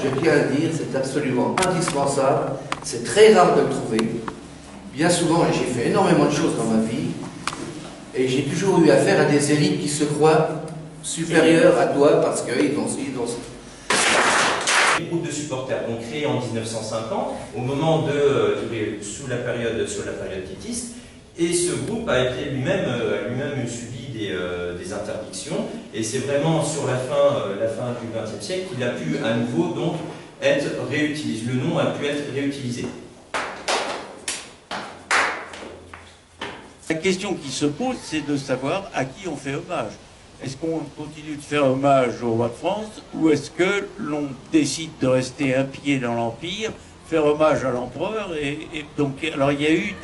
je tiens à le dire, c'est absolument indispensable. C'est très rare de le trouver. Bien souvent, et j'ai fait énormément de choses dans ma vie, et j'ai toujours eu affaire à des élites qui se croient supérieures à toi parce qu'ils ont ci, ils ont ça. Les groupes de supporters ont créé en 1950, au moment sous la période titiste, et ce groupe a été lui-même subi des interdictions, et c'est vraiment sur la fin du XXe siècle qu'il a pu à nouveau donc être réutilisé. Le nom a pu être réutilisé. La question qui se pose, c'est de savoir à qui on fait hommage. Est-ce qu'on continue de faire hommage au roi de France ou est-ce que l'on décide de rester un pied dans l'Empire, faire hommage à l'empereur donc, alors il y a eu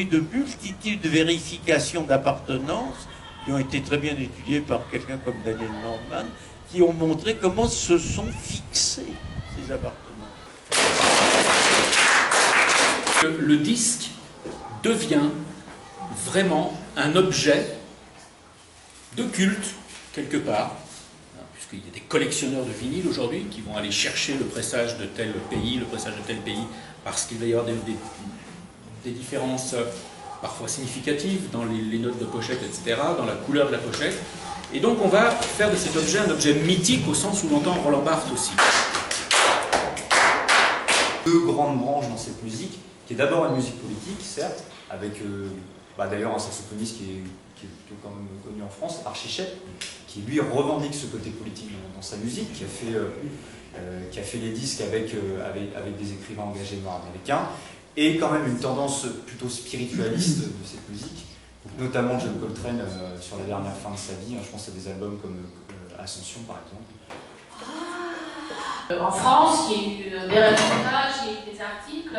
de multitudes de vérifications d'appartenance qui ont été très bien étudiées par quelqu'un comme Daniel Norman, qui ont montré comment se sont fixés ces appartenances. Le disque devient vraiment un objet de culte, quelque part, puisqu'il y a des collectionneurs de vinyles aujourd'hui qui vont aller chercher le pressage de tel pays, parce qu'il va y avoir des différences parfois significatives dans les notes de pochette, etc., dans la couleur de la pochette. Et donc on va faire de cet objet un objet mythique au sens où l'on entend Roland Barthes aussi. Deux grandes branches dans cette musique, qui est d'abord une musique politique, certes, avec d'ailleurs un saxophoniste qui est plutôt quand même connu en France, Archie Shepp, qui lui revendique ce côté politique dans sa musique, qui a fait les disques avec des écrivains engagés noirs américains, et quand même une tendance plutôt spiritualiste de cette musique, notamment John Coltrane sur la dernière fin de sa vie. Je pense à des albums comme Ascension par exemple. En France, il y a eu des reportages, il y a eu des articles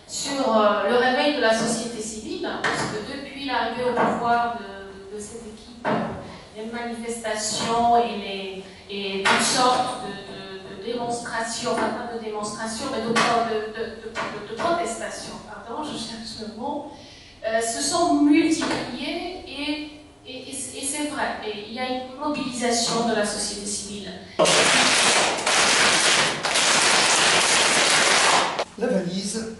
sur le réveil de la société civile, parce que depuis l'arrivée au pouvoir de cette équipe, les manifestations et toutes sortes de démonstrations, enfin pas de démonstrations, mais de protestations, pardon, je cherche le mot, se sont multipliées et c'est vrai, et il y a une mobilisation de la société civile. La valise,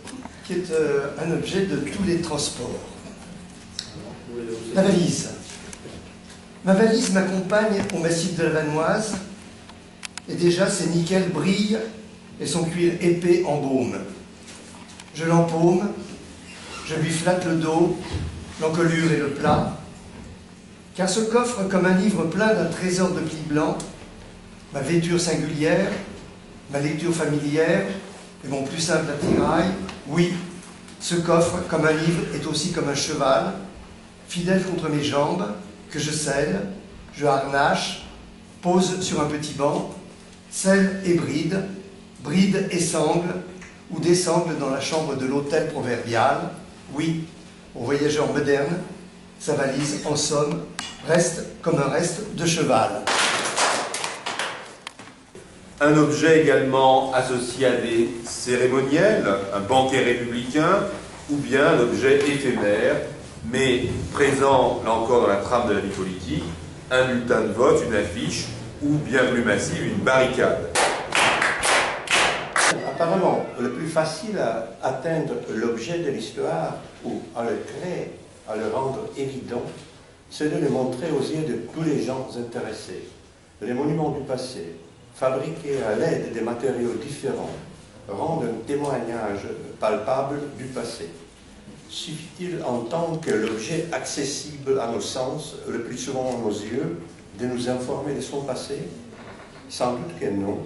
qui est un objet de tous les transports. La valise. Ma valise m'accompagne au massif de la Vanoise, et déjà ses nickels brillent et son cuir épais embaume. Je l'empaume, je lui flatte le dos, l'encolure et le plat, car ce coffre comme un livre plein d'un trésor de plis blancs, ma vêture singulière, ma lecture familière, et mon plus simple attirail, oui, ce coffre, comme un livre, est aussi comme un cheval, fidèle contre mes jambes, que je selle, je harnache, pose sur un petit banc, selle et bride et sangle, ou désangle dans la chambre de l'hôtel proverbial, oui, au voyageur moderne, sa valise, en somme, reste comme un reste de cheval. Un objet également associé à des cérémoniels, un banquet républicain, ou bien un objet éphémère, mais présent, là encore, dans la trame de la vie politique, un bulletin de vote, une affiche, ou bien plus massive, une barricade. Apparemment, le plus facile à atteindre l'objet de l'histoire, ou à le créer, à le rendre évident, c'est de le montrer aux yeux de tous les gens intéressés. Les monuments du passé, fabriqués à l'aide des matériaux différents, rendent un témoignage palpable du passé. Suffit-il en tant que l'objet accessible à nos sens, le plus souvent à nos yeux, de nous informer de son passé? Sans doute que non.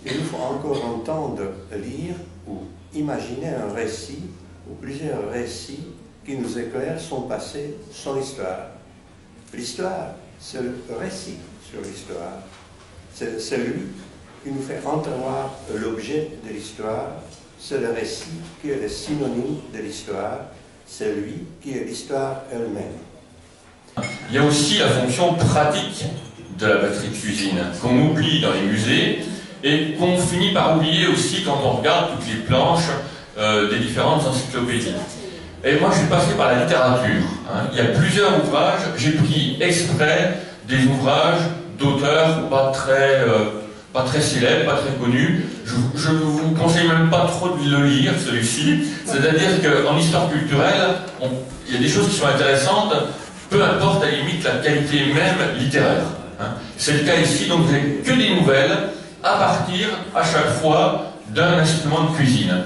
Il nous faut encore entendre, lire ou imaginer un récit ou plusieurs récits qui nous éclairent son passé, son histoire. L'histoire, c'est le récit sur l'histoire. C'est celui qui nous fait entrevoir l'objet de l'histoire. C'est le récit qui est le synonyme de l'histoire. C'est lui qui est l'histoire elle-même. Il y a aussi la fonction pratique de la batterie de cuisine, qu'on oublie dans les musées et qu'on finit par oublier aussi quand on regarde toutes les planches des différentes encyclopédies. Et moi, je suis passé par la littérature. Il y a plusieurs ouvrages. J'ai pris exprès des ouvrages d'auteurs pas très célèbres, pas très connus. je vous conseille même pas trop de le lire, celui-ci. C'est-à-dire qu'en histoire culturelle, il y a des choses qui sont intéressantes, peu importe à la limite la qualité même littéraire. Hein. C'est le cas ici, donc vous n'avez que des nouvelles à partir à chaque fois d'un instrument de cuisine.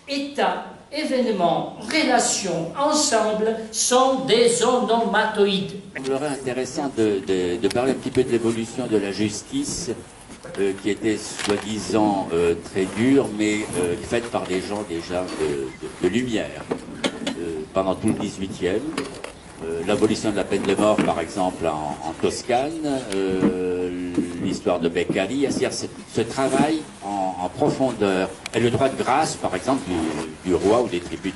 État, événement, relation, ensemble sont des onomatoïdes. Il me semblerait intéressant de parler un petit peu de l'évolution de la justice qui était soi-disant très dure, mais faite par des gens déjà de lumière pendant tout le XVIIIe. L'abolition de la peine de mort, par exemple, en Toscane, l'histoire de Beccari, c'est-à-dire ce travail en profondeur, et le droit de grâce, par exemple, du roi ou des tribunaux.